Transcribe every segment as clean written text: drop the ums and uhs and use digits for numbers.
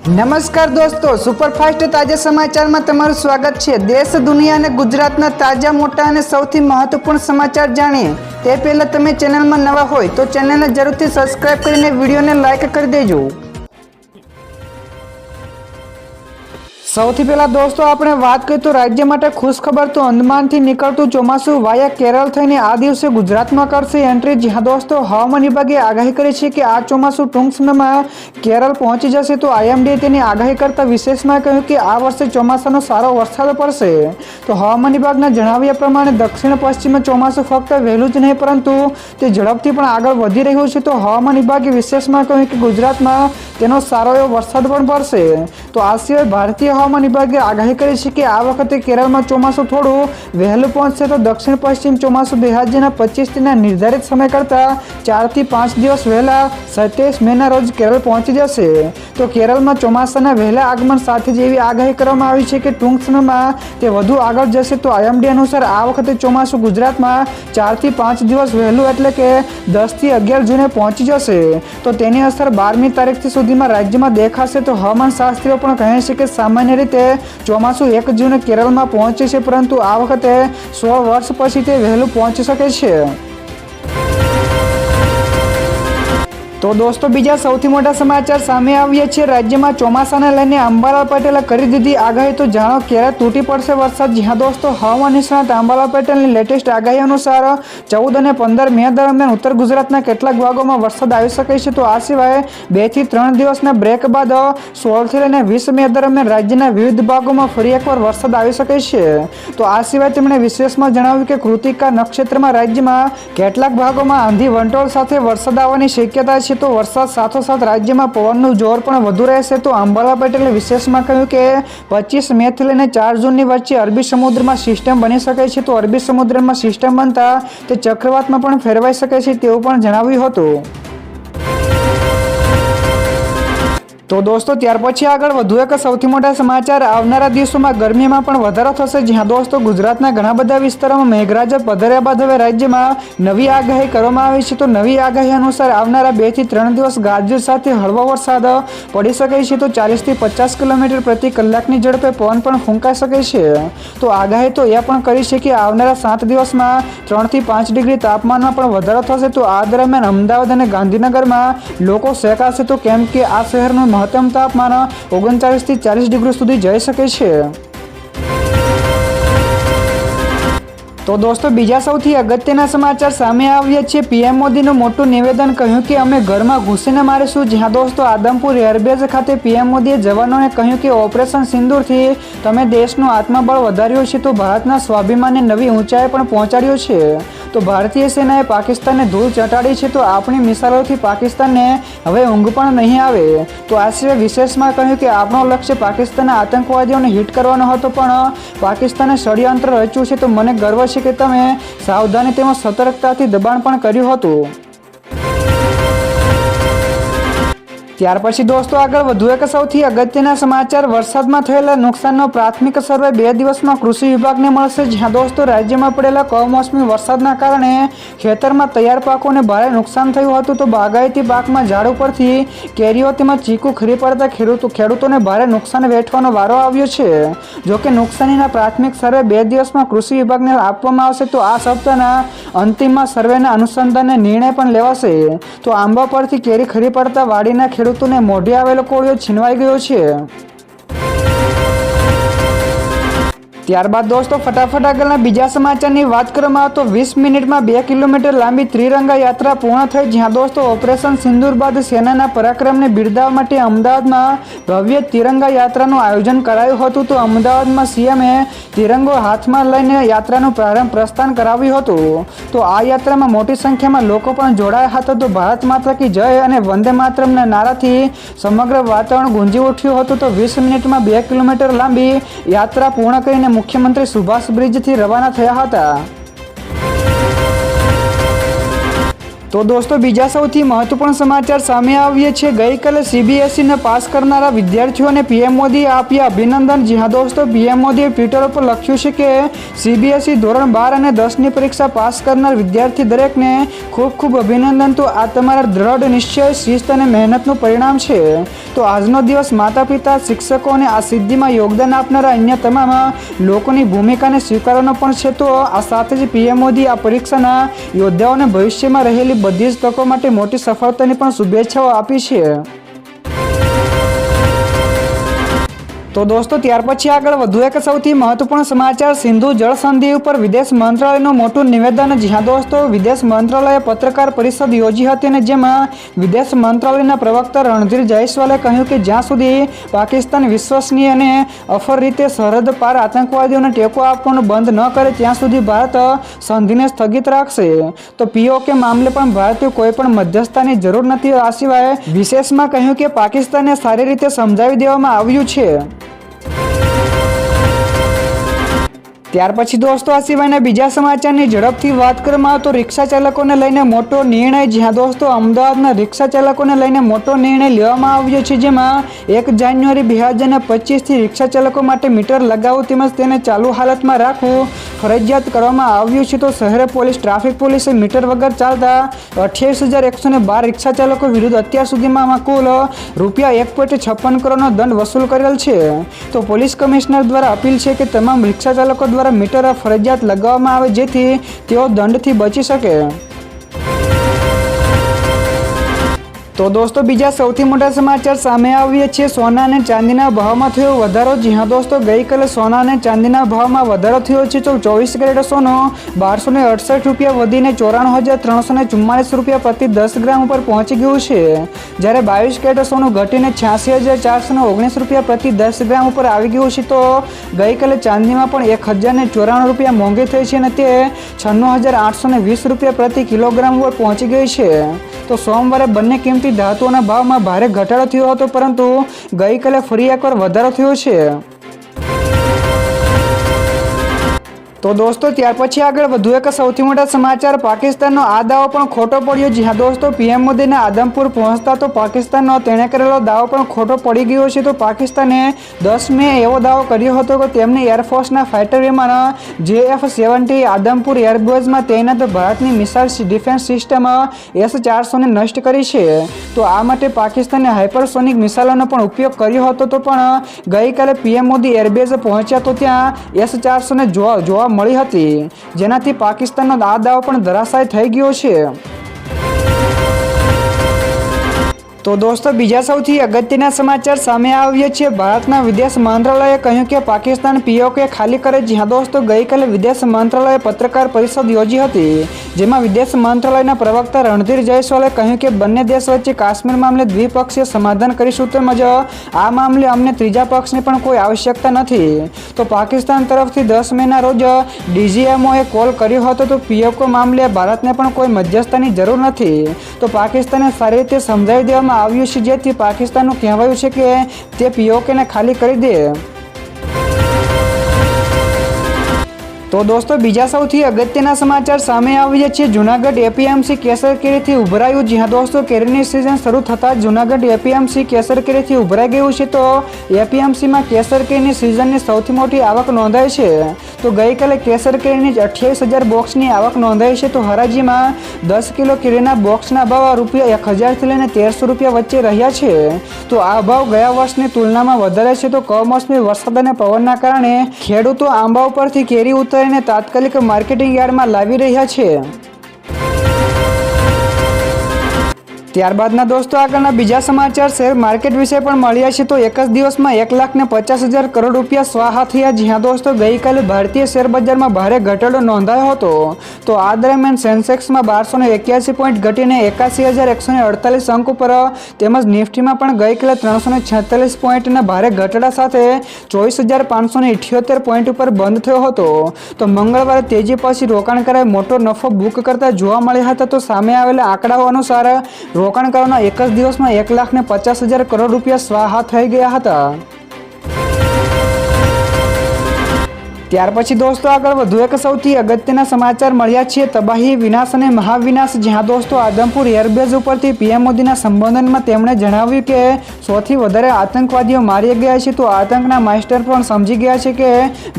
નમસ્કાર દોસ્તો, સુપરફાસ્ટ તાજા સમાચારમાં તમારું સ્વાગત છે। દેશ, દુનિયા અને ગુજરાતના તાજા, મોટા અને સૌથી મહત્વપૂર્ણ સમાચાર જાણીએ તે પહેલા તમે ચેનલમાં નવા હોય તો ચેનલને જરૂરથી સબસ્ક્રાઇબ કરીને વિડીયોને લાઇક કરી દેજો। સૌથી પહેલા દોસ્તો આપણે વાત કરીએ તો રાજ્ય માટે ખુશખબર તો અંદમાનથી નીકળતું ચોમાસું વાયા કેરળ થઈને આ દિવસે ગુજરાતમાં કરશે એન્ટ્રી। જ્યાં દોસ્તો હવામાન વિભાગે આગાહી કરી છે કે આ ચોમાસું ટૂંક સમયમાં કેરળ પહોંચી જશે। તો આઈએમડીએ તેની આગાહી કરતા વિશેષમાં કહ્યું કે આ વર્ષે ચોમાસાનો સારો વરસાદ પડશે। તો હવામાન વિભાગના જણાવ્યા પ્રમાણે દક્ષિણ પશ્ચિમ ચોમાસું ફક્ત વહેલું જ નહીં પરંતુ તે ઝડપથી પણ આગળ વધી રહ્યું છે। તો હવામાન વિભાગે વિશેષમાં કહ્યું કે ગુજરાતમાં તેનો સારો એવો વરસાદ પણ પડશે। તો આ સિવાય ભારતીય હવામાન વિભાગે આગાહી કરી છે કે આ વખતે કેરળમાં ચોમાસું થોડું વહેલું પહોંચશે। તો દક્ષિણ પશ્ચિમ ચોમાસું 2025ના નિર્ધારિત સમય કરતાં 4 થી 5 દિવસ વહેલા 27 મેના રોજ કેરળ પહોંચી જશે। તો કેરળમાં ચોમાસાના વહેલા આગમન સાથે જ એવી આગાહી કરવામાં આવી છે કે ટૂંક સમયમાં તે વધુ આગળ જશે। તો આઈએમડી અનુસાર આ વખતે ચોમાસું ગુજરાતમાં 4 થી 5 દિવસ વહેલું એટલે કે 10 થી 11 જૂને પહોંચી જશે। તો તેની અસર 12મી તારીખ સુધીમાં રાજ્યમાં દેખાશે। તો હવામાન શાસ્ત્રીઓ પણ કહે છે કે સામાન્ય રીતે ચોમાસું 1 જૂને કેરળમાં પહોંચે છે પરંતુ આ વખતે 16 વર્ષ પછી તે વહેલું પહોંચી શકે છે। તો દોસ્તો બીજા સૌથી મોટા સમાચાર સામે આવ્યા છે। રાજ્યમાં ચોમાસાને લઈને અંબાલાલ પટેલે કરી દીધી આગાહી। તો જાણો ક્યારે તૂટી પડશે વરસાદ। જ્યાં દોસ્તો હવામાન નિષ્ણાત અંબાલાલ પટેલની લેટેસ્ટ આગાહી અનુસાર 14 અને 15 મે દરમિયાન ઉત્તર ગુજરાતના કેટલાક ભાગોમાં વરસાદ આવી શકે છે। તો આ સિવાય 2 થી 3 દિવસના બ્રેક બાદ 16 થી લઈને 20 મે દરમિયાન રાજ્યના વિવિધ ભાગોમાં ફરી એકવાર વરસાદ આવી શકે છે। તો આ સિવાય તેમણે વિશેષમાં જણાવ્યું કે કૃતિકા નક્ષત્રમાં રાજ્યમાં કેટલાક ભાગોમાં આંધી વંટોળ સાથે વરસાદ આવવાની શક્યતા છે। તો વરસાદ સાથોસાથ રાજ્યમાં પવનનું જોર પણ વધુ રહેશે। તો અંબાલાલ પટેલે વિશેષમાં કહ્યું કે 25 મે થી લઈને 4 જૂનની વચ્ચે અરબી સમુદ્રમાં સિસ્ટમ બની શકે છે। તો અરબી સમુદ્રમાં સિસ્ટમ બનતા તે ચક્રવાતમાં પણ ફેરવાઈ શકે છે તેવું પણ જણાવ્યું હતું। તો દોસ્તો ત્યાર પછી આગળ વધુ એક સૌથી મોટા સમાચાર। આવનારા દિવસોમાં ગરમીમાં પણ વધારો થશે। જ્યાં દોસ્તો ગુજરાતના ઘણા બધા વિસ્તારોમાં મેઘરાજા પધાર્યા બાદ હવે રાજ્યમાં નવી આગાહી કરવામાં આવી છે। તો નવી આગાહી અનુસાર આવનારા 2 થી 3 દિવસ ગાજવીજ સાથે હળવો વરસાદ પડી શકે છે। તો 40 થી 50 કિલોમીટર પ્રતિ કલાકની ઝડપે પવન પણ ફૂંકાઈ શકે છે। તો આગાહી તો એ પણ કરી છે કે આવનારા 7 દિવસમાં 3 થી 5 ડિગ્રી તાપમાનમાં પણ વધારો થશે। તો આ દરમિયાન અમદાવાદ અને ગાંધીનગરમાં લોકો શેકાશે। તો કેમ કે આ શહેરનું મહત્તમ તાપમાન 39 થી 40 ડિગ્રી સુધી જઈ શકે છે। તો દોસ્તો બીજા સૌથી અગત્યના સમાચાર સામે આવ્યા છે। પીએમ મોદીનું મોટું નિવેદન, કહ્યું કે અમે ઘરમાં ઘૂસીને મારીશું। જ્યાં દોસ્તો આદમપુર એરબેઝ ખાતે પીએમ મોદીએ જવાનોને કહ્યું કે ઓપરેશન સિંદૂરથી તમે દેશનું આત્મબળ વધાર્યું છે। તો ભારતના સ્વાભિમાનને નવી ઊંચાઈએ પણ પહોંચાડ્યો છે। તો ભારતીય સેનાએ પાકિસ્તાનને ધૂળ ચટાડી છે। તો આપણી મિસાઇલોથી પાકિસ્તાનને હવે ઊંઘ પણ નહીં આવે। તો આ સિવાય વિશેષમાં કહ્યું કે આપણો લક્ષ્ય પાકિસ્તાનના આતંકવાદીઓને હિટ કરવાનો હતો પણ પાકિસ્તાને ષડયંત્ર રચ્યું છે। તો મને ગર્વ છે કે તમે સાવધાની તેમજ સતર્કતાથી દબાણ પણ કર્યું હતું। ત્યાર પછી દોસ્તો આગળ વધુ એક સૌથી અગત્યના સમાચાર। વરસાદમાં થયેલા નુકસાનનો પ્રાથમિક સર્વે 2 દિવસમાં કૃષિ વિભાગને મળશે। જ્યાં દોસ્તો રાજ્યમાં પડેલા કમોસમી વરસાદના કારણે ખેતરમાં તૈયાર પાકોને ભારે નુકસાન થયું હતું। તો બાગાયતી પાકમાં ઝાડ ઉપરથી કેરીઓ તેમજ ચીકુ ખરી પડતા ખેડૂતોને ભારે નુકસાન વેઠવાનો વારો આવ્યો છે। જોકે નુકસાનીના પ્રાથમિક સર્વે 2 દિવસમાં કૃષિ વિભાગને આપવામાં આવશે। તો આ સપ્તાહના અંતિમમાં સર્વેના અનુસંધાને નિર્ણય પણ લેવાશે। તો આંબા પરથી કેરી ખરી પડતા વાડીના ખેડૂતોને મોઢે આવેલો કોળિયો છીનવાઈ ગયો છે। ત્યારબાદ દોસ્તો ફટાફટ આગળના બીજા સમાચારની વાત કરવામાં આવે તો 20 મિનિટમાં 2 કિલોમીટર લાંબી ત્રિરંગા યાત્રા પૂર્ણ થઈ। જ્યાં દોસ્તો ઓપરેશન સિંદૂર બાદ સેનાના પરાક્રમને બિરદાવવા માટે અમદાવાદમાં ભવ્ય તિરંગા યાત્રાનું આયોજન કરાયું હતું। તો અમદાવાદમાં સીએમએ તિરંગો હાથમાં લઈને યાત્રાનું પ્રસ્થાન કરાવ્યું હતું। તો આ યાત્રામાં મોટી સંખ્યામાં લોકો પણ જોડાયા હતા। તો ભારત માતા કી જય અને વંદે માતરમના નારાથી સમગ્ર વાતાવરણ ગુંજી ઉઠ્યું હતું। તો 20 મિનિટમાં 2 કિલોમીટર લાંબી યાત્રા પૂર્ણ કરીને મુખ્યમંત્રી સુભાષ બ્રિજથી રવાના થયા હતા। તો દોસ્તો બીજા સૌથી મહત્વપૂર્ણ સમાચાર સામે આવ્યા છે। ગઈકાલે CBSE પાસ કરનારા વિદ્યાર્થીઓને PM મોદીએ આપ્યા અભિનંદન। જી હા દોસ્તો, PM મોદીએ ટ્વિટર ઉપર લખ્યું છે કે CBSE ધોરણ 12 અને 10ની પરીક્ષા પાસ કરનાર વિદ્યાર્થી દરેકને ખૂબ ખૂબ અભિનંદન। તો આ તમારા દ્રઢ નિશ્ચય, શિસ્ત અને મહેનતનું પરિણામ છે। તો આજનો દિવસ માતા પિતા, શિક્ષકો અને આ સિદ્ધિમાં યોગદાન આપનારા અન્ય તમામ લોકોની ભૂમિકાને સ્વીકારવાનો પણ છે। તો આ સાથે જ PM મોદી આ પરીક્ષાના યોદ્ધાઓને ભવિષ્યમાં રહેલી બધી જ તકો માટે મોટી સફળતાની પણ શુભેચ્છાઓ આપી છે। તો દોસ્તો ત્યાર પછી આગળ વધુ એક સૌથી મહત્વપૂર્ણ સમાચાર, સિંધુ જળ સંધિ ઉપર વિદેશ મંત્રાલયનું મોટું નિવેદન। જી હા દોસ્તો, વિદેશ મંત્રાલયે પત્રકાર પરિષદ યોજી હતી અને જેમાં વિદેશ મંત્રાલયના પ્રવક્તા રણધીર જયસ્વાલે કહ્યું કે જ્યાં સુધી પાકિસ્તાન વિશ્વસનીય અને અફર રીતે સરહદ પાર આતંકવાદીઓને ટેકો આપવાનું બંધ ન કરે ત્યાં સુધી ભારત સંધિને સ્થગિત રાખશે। તો POK મામલે પણ ભારતે કોઈ પણ મધ્યસ્થતાની જરૂર નથી। આ સિવાય વિશેષમાં કહ્યું કે પાકિસ્તાનને સારી રીતે સમજાવી દેવામાં આવ્યું છે। ત્યાર પછી દોસ્તો આ સિવાયના બીજા સમાચારની ઝડપથી વાત કરવામાં આવે તો રિક્ષા ચાલકોને લઈને મોટો નિર્ણય। જ્યાં દોસ્તો અમદાવાદના રિક્ષા ચાલકોને લઈને મોટો નિર્ણય લેવામાં આવ્યો છે, જેમાં 1 જાન્યુઆરી 2025થી રિક્ષા ચાલકો માટે મીટર લગાવવું તેમજ તેને ચાલુ હાલતમાં રાખવું ફરજિયાત કરવામાં આવ્યું છે। તો શહેર પોલીસ ટ્રાફિક પોલીસે મીટર વગર ચાલતા 28,112 રિક્ષા ચાલકો વિરુદ્ધ અત્યાર સુધીમાં કુલ ₹1.56 કરોડનો દંડ વસૂલ કરેલ છે। તો પોલીસ કમિશનર દ્વારા અપીલ છે કે તમામ રિક્ષા ચાલકો દ્વારા મીટર ફરજિયાત લગાવવામાં આવે જેથી તેઓ દંડથી બચી શકે। તો દોસ્તો બીજા સૌથી મોટા સમાચાર સામે આવ્યા છે, સોના અને ચાંદીના ભાવમાં થયો વધારો। જી હા દોસ્તો, ગઈકાલે સોના અને ચાંદીના ભાવમાં વધારો થયો છે। તો 24 કેરેટ સોનું ₹1268 વધીને ₹94,344 પ્રતિ 10 ગ્રામ ઉપર પહોંચી ગયું છે, જ્યારે 22 કેરેટ સોનું ઘટીને ₹86,419 પ્રતિ 10 ગ્રામ ઉપર આવી ગયું છે। તો ગઈકાલે ચાંદીમાં પણ ₹1,094 મોંઘી થઈ છે અને તે ₹96,820 પ્રતિ કિલોગ્રામ ઉપર પહોંચી ગઈ છે। તો સોમવારે બંને કિંમતી ધાતુઓના ભાવમાં ભારે ઘટાડો થયો હતો, પરંતુ ગઈકાલે ફરી એકવાર વધારો થયો છે। તો દોસ્તો ત્યાર પછી આગળ વધુ એક સૌથી મોટા સમાચાર, પાકિસ્તાનનો આ દાવો પણ ખોટો પડ્યો। જી હા દોસ્તો, PM મોદીને આદમપુર પહોંચતા તો પાકિસ્તાનનો તેણે કરેલો દાવો પણ ખોટો પડી ગયો છે। તો પાકિસ્તાને 10 મે એવો દાવો કર્યો હતો કે તેમની એરફોર્સના ફાઇટર વિમાન JF-70 આદમપુર એરબેઝમાં તૈનાત ભારતની મિસાઇલ ડિફેન્સ સિસ્ટમ S-400ને નષ્ટ કરી છે। તો આ માટે પાકિસ્તાને હાઇપરસોનિક મિસાઇલોનો પણ ઉપયોગ કર્યો હતો। તો પણ ગઈકાલે PM મોદી એરબેઝ પહોંચ્યા તો ત્યાં S-400ને જોવા મળી હતી, જેનાથી પાકિસ્તાનનો આ દાવો પણ ધરાશાયી થઈ ગયો છે। તો દોસ્તો બીજા સૌથી અગત્યના સમાચાર સામે આવ્યા છે, ભારતના વિદેશ મંત્રાલયે કહ્યું કે પાકિસ્તાન POK ખાલી કરે। જી હા દોસ્તો, ગઈકાલે વિદેશ મંત્રાલયે પત્રકાર પરિષદ યોજી હતી, જેમાં વિદેશ મંત્રાલયના પ્રવક્તા રણધીર જયસ્વાલે કહ્યું કે બંને દેશ વચ્ચે કાશ્મીર મામલે દ્વિપક્ષીય સમાધાન કરીશું, તેમજ આ મામલે અમને ત્રીજા પક્ષની પણ કોઈ આવશ્યકતા નથી। તો પાકિસ્તાન તરફથી 10 મેના રોજ DGMOએ કોલ કર્યો હતો। તો POK મામલે ભારતને પણ કોઈ મધ્યસ્થતાની જરૂર નથી। તો પાકિસ્તાને સારી રીતે સમજાવી દેવામાં આવ્યું છે, જેથી પાકિસ્તાનનું કહેવાયું છે કે તે POKને ખાલી કરી દે। તો દોસ્તો બીજા સૌથી અગત્યના સમાચાર સામે આવ્યા છે, જૂનાગઢ APMC કેસર કેરીથી ઉભરાયું। જી હા દોસ્તો, કેરીની સિઝન શરૂ થતાં જૂનાગઢ APMC કેસર કેરીથી ઉભરાઈ ગયું છે। તો APMCમાં કેસર કેરીની સિઝનની સૌથી મોટી આવક નોંધાઈ છે। તો ગઈકાલે કેસર કેરીની 28,000 બોક્સની આવક નોંધાઈ છે। તો હરાજીમાં 10 કિલો કેરીના બોક્સના ભાવ ₹1,000થી લઈને ₹1,300 વચ્ચે રહ્યા છે। તો આ ભાવ ગયા વર્ષની તુલનામાં વધારે છે। તો કમોસમી વરસાદ અને પવનના કારણે ખેડૂતો આંબા ઉપરથી કેરી ઉતારીને તાત્કાલિક માર્કેટિંગ યાર્ડમાં લાવી રહ્યા છે। ત્યારબાદના દોસ્તો આગળના બીજા સમાચાર શેર માર્કેટ વિશે પણ મળ્યા છે। તો એક જ દિવસમાં 1,50,000 કરોડ રૂપિયા સ્વાહા થયા। જી હા દોસ્તો, ગઈકાલે ભારતીય શેર બજારમાં ભારે ઘટાડો નોંધાયો હતો। તો આ દરમિયાન સેન્સેક્સમાં 1281 પોઈન્ટ ઘટીને 81,148 અંક ઉપર, તેમજ નિફ્ટીમાં પણ ગઈકાલે 346 પોઈન્ટના ભારે ઘટાડા સાથે 24,578 પોઈન્ટ ઉપર બંધ થયો હતો। તો મંગળવારે તેજી પછી રોકાણકારોએ મોટો નફો બુક કરતા જોવા મળ્યા હતા। તો સામે આવેલા આંકડાઓ અનુસાર રોકાણકારોના એક જ દિવસમાં 1,50,000 કરોડ રૂપિયા સ્વાહા થઈ ગયા હતા। ત્યાર પછી દોસ્તો આગળ વધુ એક સૌથી અગત્યના સમાચાર મળ્યા છે તબાહી, વિનાશ અને મહાવિનાશ, જ્યાં દોસ્તો આદમપુર એરબેઝ ઉપરથી પીએમ મોદીના સંબોધનમાં તેમણે જણાવ્યું કે સૌથી વધારે આતંકવાદીઓ મારી ગયા છે. તો આતંકના માસ્ટર પણ સમજી ગયા છે કે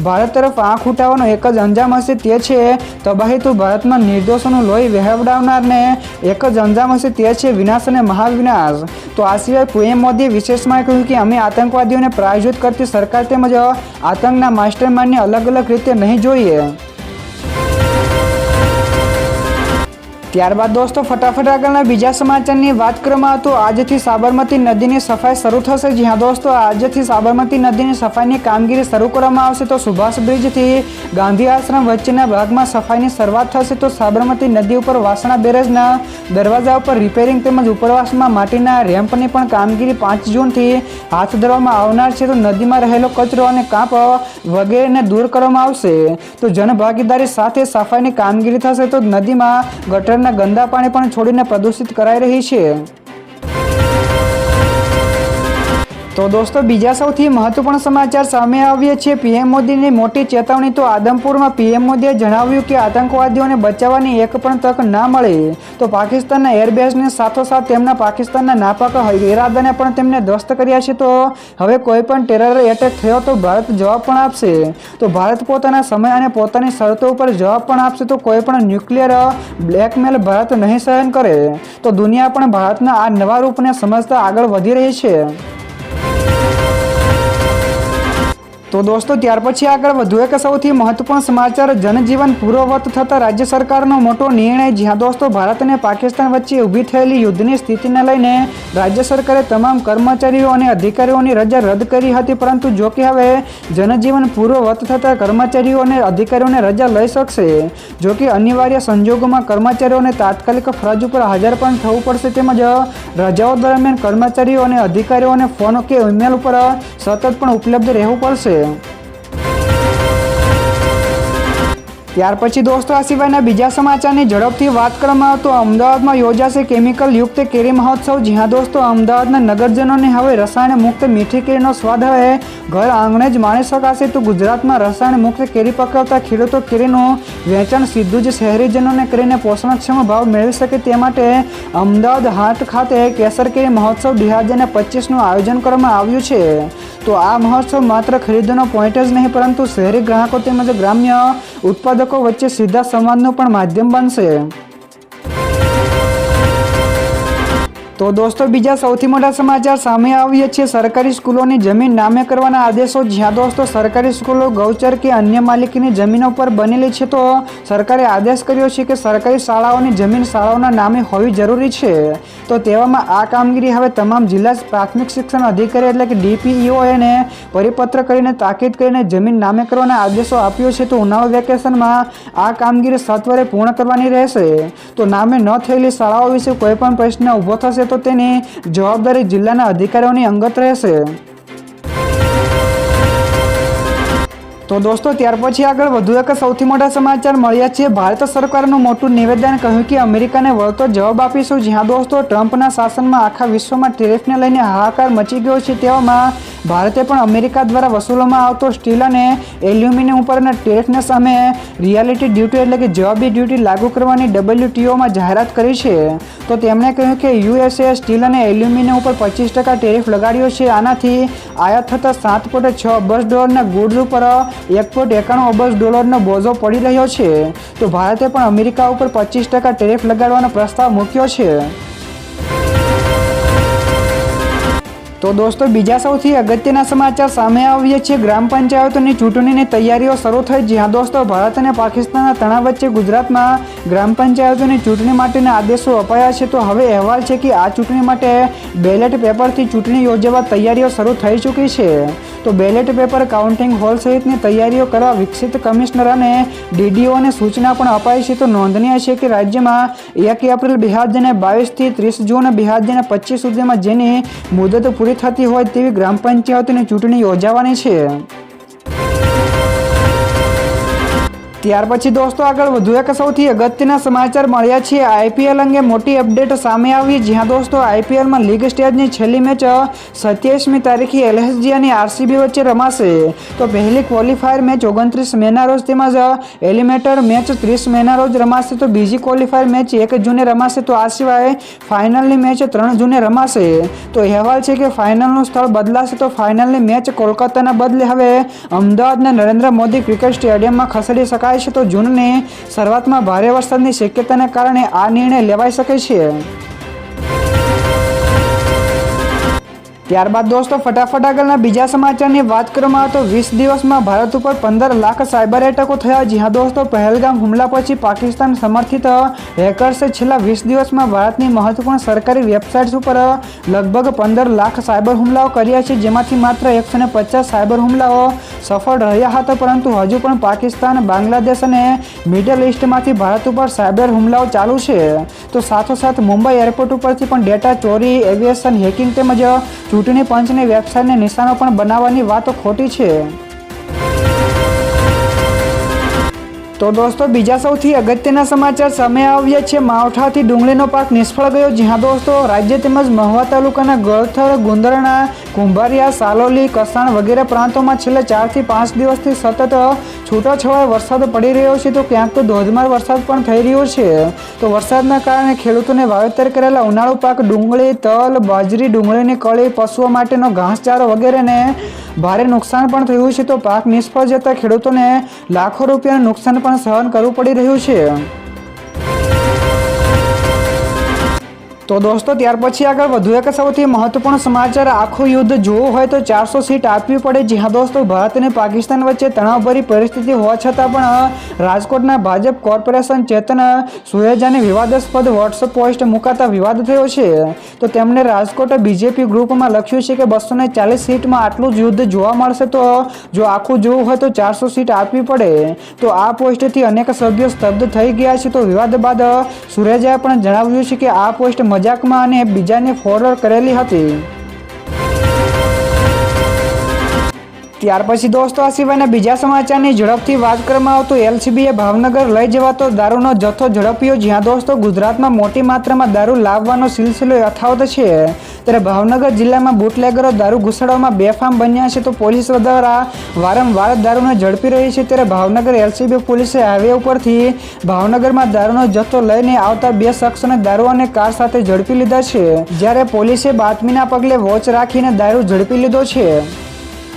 ભારત તરફ આંખ ઉઠાવવાનો એક જ અંજામ હશે, તે છે તબાહી. તો ભારતમાં નિર્દોષોનું લોહી વહેવડાવનારને એક જ અંજામ હશે, તે છે વિનાશ અને મહાવિનાશ. તો આ સિવાય પીએમ મોદીએ વિશેષમાં કહ્યું કે અમે આતંકવાદીઓને પ્રાયોજિત કરતી સરકાર તેમજ આતંકના માસ્ટર માઇન્ડને અલગ રીતે નહીં જોઈએ. ત્યારબાદ દોસ્તો ફટાફટ આગળના બીજા સમાચારની વાત કરવામાં તો આજથી સાબરમતી નદીની સફાઈ શરૂ થશે. જ્યાં દોસ્તો આજથી સાબરમતી નદીની સફાઈની કામગીરી શરૂ કરવામાં આવશે. તો સુભાષ બ્રિજથી ગાંધી આશ્રમ વચ્ચેના ભાગમાં સફાઈની શરૂઆત થશે. તો સાબરમતી નદી ઉપર વાસણા બેરેજના દરવાજા ઉપર રિપેરિંગ તેમજ ઉપરવાસમાં માટીના રેમ્પની પણ કામગીરી 5 જૂનથી હાથ ધરવામાં આવનાર છે. તો નદીમાં રહેલો કચરો અને કાંપ વગેરેને દૂર કરવામાં આવશે. તો જનભાગીદારી સાથે સફાઈની કામગીરી થશે. તો નદીમાં ગટર ગંદા પાણી પણ છોડીને પ્રદૂષિત કરાઈ રહી છે. તો દોસ્તો બીજા સૌથી મહત્વપૂર્ણ સમાચાર સામે આવ્યા છે. પીએમ મોદીની મોટી ચેતવણી. તો આદમપુરમાં પીએમ મોદીએ જણાવ્યું કે આતંકવાદીઓને બચાવવાની એક પણ તક ના મળે. તો પાકિસ્તાનના એરબેઝની સાથોસાથ તેમના પાકિસ્તાનના નાપાક ઇરાદાને પણ તેમને ધ્વસ્ત કર્યા છે. તો હવે કોઈ પણ ટેરર એટેક થયો તો ભારત જવાબ પણ આપશે. તો ભારત પોતાના સમય અને પોતાની શરતો ઉપર જવાબ પણ આપશે. તો કોઈ પણ ન્યુક્લિયર બ્લેકમેલ ભારત નહીં સહન કરે. તો દુનિયા પણ ભારતના આ નવા રૂપને સમજતા આગળ વધી રહી છે. તો દોસ્તો ત્યાર પછી આગળ વધુ એક સૌથી મહત્વપૂર્ણ સમાચાર, જનજીવન પૂર્વવત થતા રાજ્ય સરકારનો મોટો નિર્ણય. જ્યાં દોસ્તો ભારત અને પાકિસ્તાન વચ્ચે ઊભી થયેલી યુદ્ધની સ્થિતિને લઈને રાજ્ય સરકારે તમામ કર્મચારીઓ અને અધિકારીઓની રજા રદ કરી હતી. પરંતુ જો કે હવે જનજીવન પૂર્વવત થતા કર્મચારીઓ અને અધિકારીઓને રજા લઈ શકશે. જો કે અનિવાર્ય સંજોગોમાં કર્મચારીઓને તાત્કાલિક ફરજ ઉપર હાજર પણ થવું પડશે. તેમજ રજાઓ દરમિયાન કર્મચારીઓ અને અધિકારીઓને ફોન કે ઈમેલ ઉપર સતત પણ ઉપલબ્ધ રહેવું પડશે. ત્યાર પછી દોસ્તો આ સિવાયના બીજા સમાચારની ઝડપથી વાત કરવામાં આવે તો અમદાવાદમાં યોજાશે કેમિકલ યુક્ત કેરી મહોત્સવ. જ્યાં દોસ્તો અમદાવાદના નગરજનોને હવે રસાયણ મુક્ત મીઠી કેરીનો સ્વાદ હવે ઘર આંગણે જ માણી શકાશે. તો ગુજરાતમાં રસાયણ મુક્ત કેરી પકવતા ખેડૂતો કેરીનું વેચાણ સીધું જ શહેરીજનોને કરીને પોષણક્ષમ ભાવ મેળવી શકે તે માટે અમદાવાદ હાટ ખાતે કેસર કેરી મહોત્સવ 2025નું આયોજન કરવામાં આવ્યું છે. તો આ મહોત્સવ માત્ર ખરીદવાનો પોઈન્ટ જ નહીં પરંતુ શહેરી ગ્રાહકો તેમજ ગ્રામ્ય ઉત્પાદકો વચ્ચે સીધા સંવાદનું પણ માધ્યમ બનશે. તો દોસ્તો બીજા સૌથી મોટા સમાચાર સામે આવ્યા છે સરકારી સ્કૂલોની જમીન નામે કરવાના આદેશો. જ્યાં દોસ્તો સરકારી સ્કૂલો ગૌચર કે અન્ય માલિકીની જમીનો પર બનેલી છે. તો સરકારે આદેશ કર્યો છે કે સરકારી શાળાઓની જમીન શાળાઓના નામે હોવી જરૂરી છે. તો તેવામાં આ કામગીરી હવે તમામ જિલ્લા પ્રાથમિક શિક્ષણ અધિકારી એટલે કે DPEOને પરિપત્ર કરીને તાકીદ કરીને જમીન નામે કરવાના આદેશો આપ્યો છે. તો ઉનાળુ વેકેશનમાં આ કામગીરી સત્વરે પૂર્ણ કરવાની રહેશે. તો નામે ન થયેલી શાળાઓ વિશે કોઈ પણ પ્રશ્ન ઊભો થશે તો તેની જવાબદારી જિલ્લાના અધિકારીઓની અંગત રહેશે. તો દોસ્તો ત્યાર પછી આગળ વધુ એક સૌથી મોટા સમાચાર મળ્યા છે. ભારત સરકારનું મોટું નિવેદન, કહ્યું કે અમેરિકાને વળતો જવાબ આપીશું. જ્યાં દોસ્તો ટ્રમ્પના શાસનમાં આખા વિશ્વમાં ટેરિફને લઈને હાહાકાર મચી ગયો છે. તેવામાં ભારતે પણ અમેરિકા દ્વારા વસૂલવામાં આવતો સ્ટીલ અને એલ્યુમિનિયમ ઉપરના ટેરિફને સામે રિયાલિટી ડ્યુટી એટલે કે જવાબી ડ્યુટી લાગુ કરવાની WTOમાં જાહેરાત કરી છે. તો તેમણે કહ્યું કે USA સ્ટીલ અને એલ્યુમિનિયમ ઉપર 25% ટેરિફ લગાડ્યો છે. આનાથી આયાત થતા $7.6 અબજ ગુડ્સ ઉપર $1.91 અબજ બોજો પડી રહ્યો છે. તો ભારતે પણ અમેરિકા ઉપર 25% ટેરિફ લગાડવાનો પ્રસ્તાવ મૂક્યો છે. તો દોસ્તો બીજા સૌથી અગત્યના સમાચાર સામે આવ્યા છે. ગ્રામ પંચાયતોની ચૂંટણીની તૈયારીઓ શરૂ થઈ. જ્યાં દોસ્તો ભારત અને પાકિસ્તાનના તણાવ વચ્ચે ગુજરાતમાં ગ્રામ પંચાયતોની ચૂંટણી માટેના આદેશો અપાયા છે. તો હવે અહેવાલ છે કે આ ચૂંટણી માટે બેલેટ પેપરથી ચૂંટણી યોજવા તૈયારીઓ શરૂ થઈ ચૂકી છે. તો બેલેટ પેપર કાઉન્ટિંગ હોલ સહિતની તૈયારીઓ કરવા વિકસિત કમિશનર અને DDOને સૂચના પણ અપાઈ છે. તો નોંધનીય છે કે રાજ્યમાં 1 એપ્રિલ 2022 થી 30 જૂન 2025 સુધીમાં જેની મુદત પૂરી થતી હોય તેવી ગ્રામ પંચાયતોની ચૂંટણી યોજાવાની છે. ત્યાર પછી દોસ્તો આગળ વધુ એક સૌથી અગત્યના સમાચાર મળ્યા છે। આઈપીએલ અંગે મોટી અપડેટ સામે આવી, જ્યાં દોસ્તો આઈપીએલમાં લીગ સ્ટેજની છેલ્લી મેચ 27મી તારીખે એલએસજી અને આરસીબી વચ્ચે રમાશે। તો પહેલી ક્વોલિફાયર મેચ 29 મેના રોજ તેમજ એલિમિનેટર મેચ 30 મેના રોજ રમાશે। તો બીજી ક્વોલિફાયર મેચ 1 જૂને રમાશે। તો આ સિવાય ફાઇનલની મેચ 3 જૂને રમાશે। તો અહેવાલ છે કે ફાઇનલનું સ્થળ બદલાશે। તો ફાઇનલની મેચ કોલકાતાના બદલે હવે અમદાવાદના નરેન્દ્ર મોદી ક્રિકેટ સ્ટેડિયમમાં ખસેડી શકાય છે। તો જૂનની શરૂઆતમાં ભારે વરસાદની શક્યતાને કારણે આ નિર્ણય લેવાઈ શકે છે। ત્યારબાદ દોસ્તો ફટાફટ આગળના બીજા સમાચારની વાત કરવામાં આવે તો 20 દિવસમાં ભારત ઉપર 15 લાખ સાયબર એટેકો થયા। જ્યાં દોસ્તો પહેલગામ હુમલા પછી પાકિસ્તાન સમર્થિત હેકર્સે છેલ્લા 20 દિવસમાં ભારતની મહત્વપૂર્ણ સરકારી વેબસાઇટ્સ ઉપર લગભગ 15 લાખ સાયબર હુમલાઓ કર્યા છે, જેમાંથી માત્ર 150 સાયબર હુમલાઓ સફળ રહ્યા હતા। પરંતુ હજુ પણ પાકિસ્તાન, બાંગ્લાદેશ અને મિડલ ઇસ્ટમાંથી ભારત ઉપર સાયબર હુમલાઓ ચાલુ છે। તો સાથોસાથ મુંબઈ એરપોર્ટ ઉપરથી પણ ડેટા ચોરી, એવિએશન હેકિંગ તેમજ ચૂંટણી પંચની વેબસાઇટને નિશાનો પણ બનાવવાની વાતો ખોટી છે। તો દોસ્તો બીજા સૌથી અગત્યના સમાચાર સામે આવ્યા છે। માવઠાથી ડુંગળીનો પાક નિષ્ફળ ગયો, જ્યાં દોસ્તો રાજ્ય તેમજ મહુવા તાલુકાના ગળથર, ગુંદરણા, કુંભારિયા, સાલોલી, કસાણ વગેરે પ્રાંતોમાં છેલ્લા 4 થી 5 દિવસથી સતત છૂટોછવાયો વરસાદ પડી રહ્યો છે। તો ક્યાંક તો ધોધમાર વરસાદ પણ થઈ રહ્યો છે। તો વરસાદના કારણે ખેડૂતોને વાવેતર કરેલા ઉનાળુ પાક ડુંગળી, તલ, બાજરી, ડુંગળીની કળી, પશુઓ માટેનો ઘાસચારો વગેરેને ભારે નુકસાન પણ થયું છે। તો પાક નિષ્ફળ જતા ખેડૂતોને લાખો રૂપિયાનું નુકસાન પણ સહન કરવું પડી રહ્યું છે। તો દોસ્તો ત્યાર પછી આગળ વધુ એક સૌથી મહત્વપૂર્ણ સમાચાર, આખું યુદ્ધ જોવું હોય તો 400 સીટ આપવી પડે। જ્યાં દોસ્તો ભારત અને પાકિસ્તાન વચ્ચે તણાવભરી પરિસ્થિતિ હોવા છતાં પણ રાજકોટના ભાજપ કોર્પોરેશન ચેતન સુએજાની વિવાદાસ્પદ વોટ્સએપ પોસ્ટ મુકાતા વિવાદ થયો છે। તો તેમણે રાજકોટ બીજેપી ગ્રુપમાં લખ્યું છે કે 240 સીટમાં આટલું જ યુદ્ધ જોવા મળશે, તો જો આખું જોવું હોય તો 400 સીટ આપવી પડે। તો આ પોસ્ટથી અનેક સભ્યો સ્તબ્ધ થઈ ગયા છે। તો વિવાદ બાદ સુરેજાએ પણ જણાવ્યું છે કે આ પોસ્ટ મજાકમાં અને બીજાને ફોરવર્ડ કરેલી હતી। ત્યાર પછી દોસ્તો આ સિવાયના બીજા સમાચારની ઝડપથી વાત કરવામાં આવે તો એલસીબીએ ભાવનગર લઈ જવાતો દારૂનો જથ્થો ઝડપ્યો। જ્યાં દોસ્તો ગુજરાતમાં મોટી માત્રામાં દારૂ લાવવાનો સિલસિલો યથાવત છે, ત્યારે ભાવનગર જિલ્લામાં બુટલેગરો દારૂ ઘુસાડવામાં બેફામ બન્યા છે। તો પોલીસ દ્વારા વારંવાર દારૂને ઝડપી રહી છે, ત્યારે ભાવનગર એલસીબી પોલીસે હાઈવે ઉપરથી ભાવનગરમાં દારૂનો જથ્થો લઈને આવતા 2 શખ્સોને દારૂ અને કાર સાથે ઝડપી લીધા છે, જ્યારે પોલીસે બાતમીના પગલે વોચ રાખીને દારૂ ઝડપી લીધો છે।